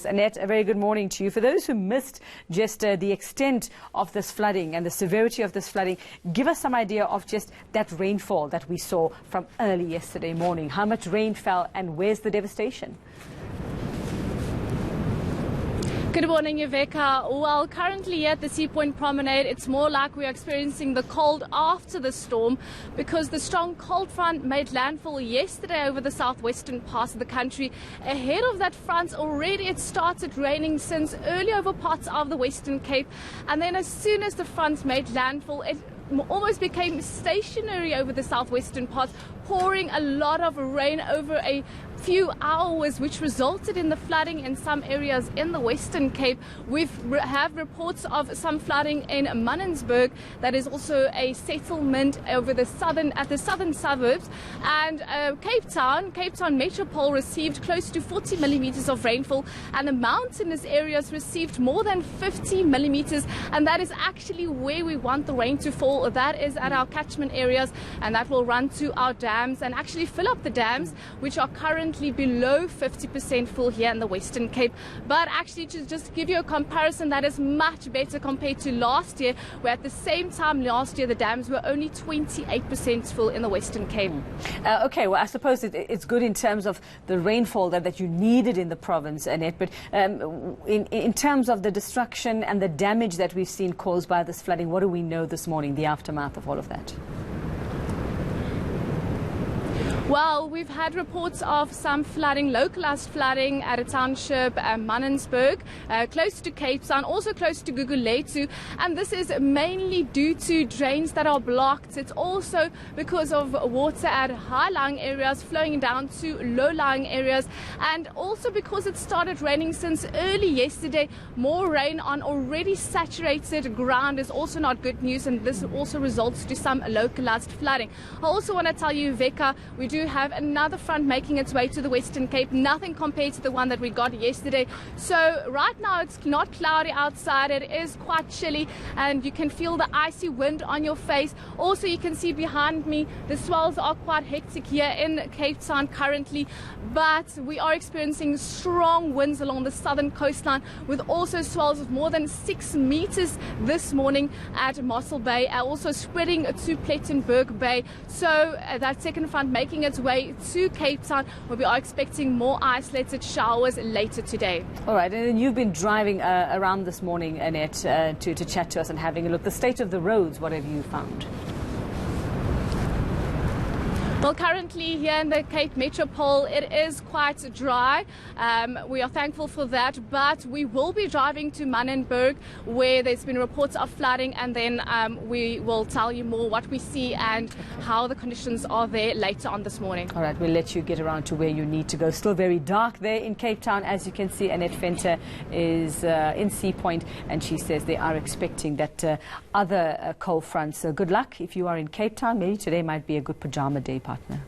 Annette, a very good morning to you. For those who missed just the extent of this flooding and the severity of this flooding, give us some idea of just that rainfall that we saw from early yesterday morning. How much rain fell and where's the devastation? Good morning, Yveka. Well, currently here at the Sea Point Promenade, it's more like we're experiencing the cold after the storm because the strong cold front made landfall yesterday over the southwestern parts of the country. Ahead of that front, already it started raining since early over parts of the Western Cape. And then as soon as the front made landfall, it almost became stationary over the southwestern parts, pouring a lot of rain over a few hours, which resulted in the flooding in some areas in the Western Cape. We have reports of some flooding in Munensberg, that is also a settlement over the southern suburbs, and Cape Town Metropole received close to 40 millimeters of rainfall, and the mountainous areas received more than 50 millimeters, and that is actually where we want the rain to fall. That is at our catchment areas, and that will run to our dams and actually fill up the dams, which are currently below 50% full here in the Western Cape. But actually, to just give you a comparison, that is much better compared to last year, where at the same time last year the dams were only 28% full in the Western Cape. Okay, well, I suppose it's good in terms of the rainfall that you needed in the province, Annette, but in terms of the destruction and the damage that we've seen caused by this flooding, what do we know this morning, the aftermath of all of that? Well, we've had reports of some flooding, localized flooding at a township, Munensberg, close to Cape Town, also close to Gugulethu, and this is mainly due to drains that are blocked. It's also because of water at high-lying areas flowing down to low-lying areas, and also because it started raining since early yesterday. More rain on already saturated ground is also not good news, and this also results to some localized flooding. I also want to tell you, Veka, we do have another front making its way to the Western Cape, nothing compared to the one that we got yesterday. So right now it's not cloudy outside, it is quite chilly, and you can feel the icy wind on your face. Also, you can see behind me the swells are quite hectic here in Cape Town currently, but we are experiencing strong winds along the southern coastline, with also swells of more than 6 meters this morning at Mossel Bay, also spreading to Plettenberg Bay. So that second front making its way to Cape Town, where we are expecting more isolated showers later today. All right, and then you've been driving around this morning, Annette, to chat to us and having a look. The state of the roads, what have you found? Well, currently here in the Cape Metropole, it is quite dry. We are thankful for that, but we will be driving to Munenberg, where there's been reports of flooding, and then we will tell you more what we see and how the conditions are there later on this morning. All right, we'll let you get around to where you need to go. Still very dark there in Cape Town. As you can see, Annette Venter is in Sea Point, and she says they are expecting that other cold fronts. So good luck if you are in Cape Town. Maybe today might be a good pajama day, partner.